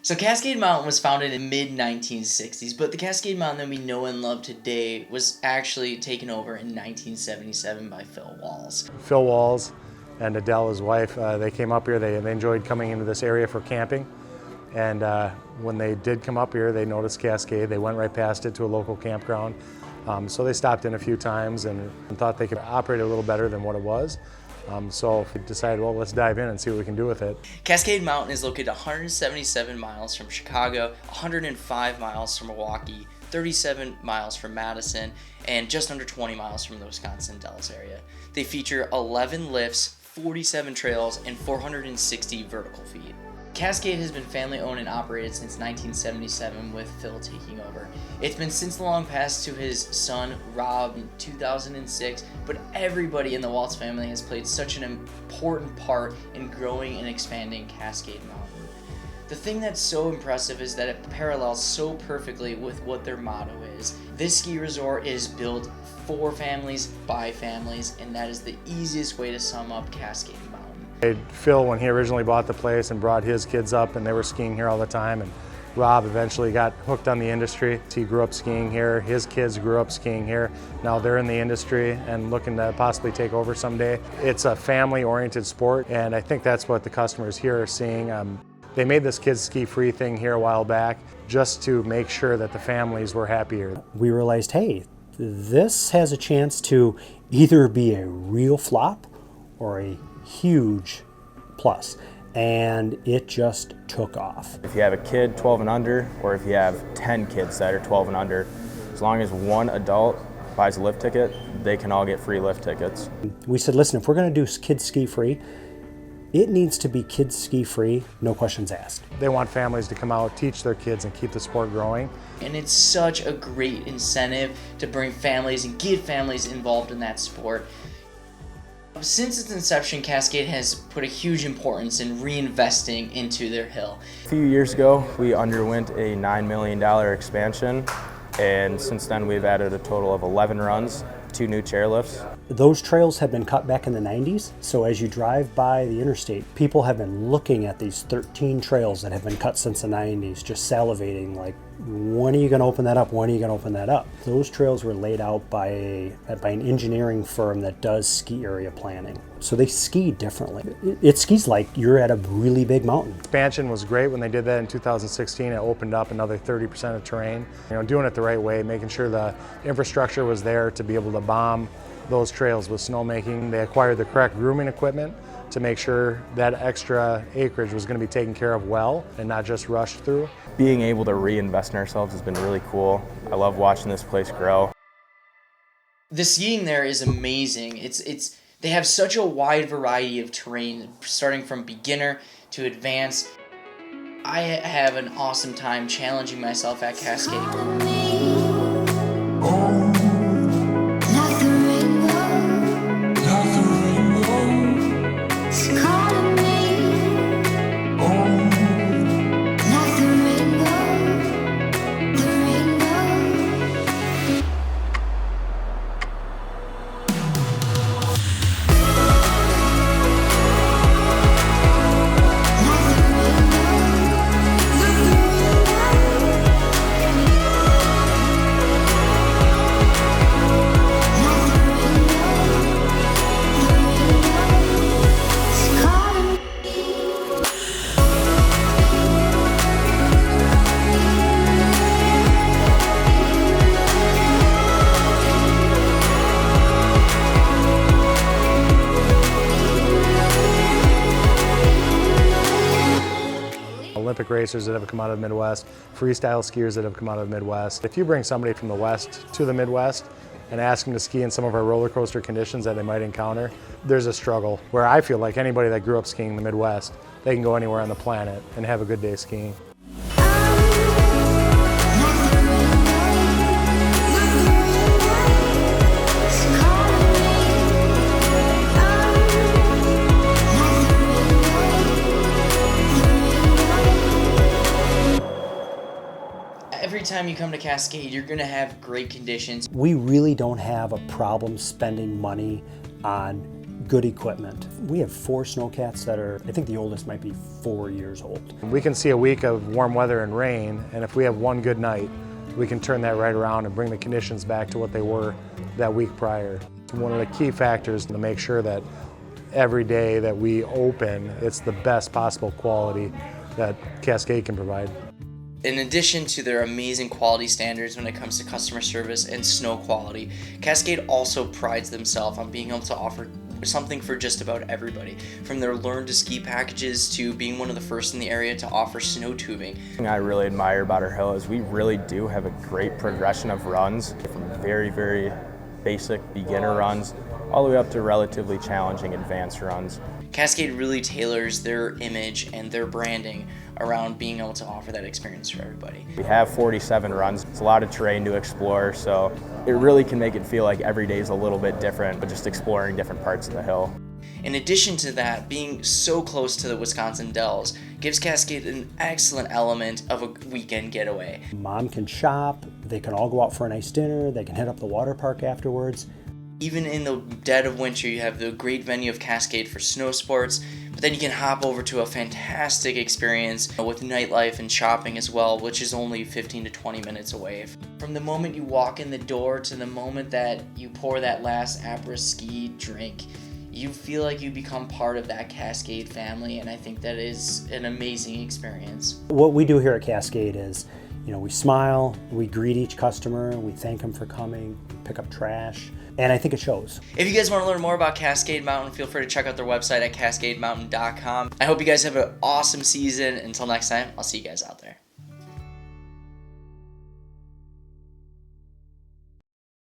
So Cascade Mountain was founded in mid-1960s, but the Cascade Mountain that we know and love today was actually taken over in 1977 by Phil Walls. Phil Walls and Adele, his wife, they came up here. They enjoyed coming into this area for camping. And when they did come up here, they noticed Cascade. They went right past it to a local campground. So they stopped in a few times and thought they could operate a little better than what it was. So we decided, well, let's dive in and see what we can do with it. Cascade Mountain is located 177 miles from Chicago, 105 miles from Milwaukee, 37 miles from Madison, and just under 20 miles from the Wisconsin-Dells area. They feature 11 lifts, 47 trails, and 460 vertical feet. Cascade has been family owned and operated since 1977 with Phil taking over. It's been since the long past to his son Rob in 2006, but everybody in the Waltz family has played such an important part in growing and expanding Cascade Mountain. The thing that's so impressive is that it parallels so perfectly with what their motto is. This ski resort is built for families, by families, and that is the easiest way to sum up Cascade Mountain. Phil, when he originally bought the place and brought his kids up, and they were skiing here all the time, and Rob eventually got hooked on the industry. He grew up skiing here, his kids grew up skiing here. Now they're in the industry and looking to possibly take over someday. It's a family-oriented sport, and I think that's what the customers here are seeing. They made this kids ski free thing here a while back just to make sure that the families were happier. We realized, hey, this has a chance to either be a real flop or a huge plus, and it just took off. If you have a kid 12 and under, or if you have 10 kids that are 12 and under, as long as one adult buys a lift ticket, they can all get free lift tickets. We said, listen, if we're going to do kids ski free, it needs to be kids ski free, no questions asked. They want families to come out, teach their kids, and keep the sport growing. And it's such a great incentive to bring families and get families involved in that sport. Since its inception, Cascade has put a huge importance in reinvesting into their hill. A few years ago, we underwent a $9 million expansion, and since then we've added a total of 11 runs, 2 new chairlifts. Those trails have been cut back in the 90s, so as you drive by the interstate, people have been looking at these 13 trails that have been cut since the 90s, just salivating like, when are you going to open that up? When are you going to open that up? Those trails were laid out by an engineering firm that does ski area planning. So they ski differently. It skis like you're at a really big mountain. Expansion was great when they did that in 2016. It opened up another 30% of terrain. Doing it the right way, making sure the infrastructure was there to be able to bomb those trails with snowmaking. They acquired the correct grooming equipment to make sure that extra acreage was going to be taken care of well and not just rushed through. Being able to reinvest in ourselves has been really cool. I love watching this place grow. The skiing there is amazing. They have such a wide variety of terrain, starting from beginner to advanced. I have an awesome time challenging myself at Cascade. Olympic racers that have come out of the Midwest, freestyle skiers that have come out of the Midwest. If you bring somebody from the West to the Midwest and ask them to ski in some of our roller coaster conditions that they might encounter, there's a struggle. Where I feel like anybody that grew up skiing in the Midwest, they can go anywhere on the planet and have a good day skiing. Every time you come to Cascade, you're going to have great conditions. We really don't have a problem spending money on good equipment. We have 4 snowcats that are, I think the oldest might be 4 years old. We can see a week of warm weather and rain, and if we have one good night, we can turn that right around and bring the conditions back to what they were that week prior. One of the key factors to make sure that every day that we open, it's the best possible quality that Cascade can provide. In addition to their amazing quality standards when it comes to customer service and snow quality, Cascade also prides themselves on being able to offer something for just about everybody, from their Learn to Ski packages to being one of the first in the area to offer snow tubing. The thing I really admire about our hill is we really do have a great progression of runs, from very, very basic beginner runs all the way up to relatively challenging advanced runs. Cascade really tailors their image and their branding around being able to offer that experience for everybody. We have 47 runs. It's a lot of terrain to explore, so it really can make it feel like every day is a little bit different, but just exploring different parts of the hill. In addition to that, being so close to the Wisconsin Dells gives Cascade an excellent element of a weekend getaway. Mom can shop, they can all go out for a nice dinner, they can hit up the water park afterwards. Even in the dead of winter, you have the great venue of Cascade for snow sports, but then you can hop over to a fantastic experience with nightlife and shopping as well, which is only 15 to 20 minutes away. From the moment you walk in the door to the moment that you pour that last après-ski drink, you feel like you become part of that Cascade family, and I think that is an amazing experience. What we do here at Cascade is, we smile, we greet each customer, we thank them for coming, pick up trash, and I think it shows. If you guys want to learn more about Cascade Mountain, feel free to check out their website at cascademountain.com. I hope you guys have an awesome season. Until next time, I'll see you guys out there.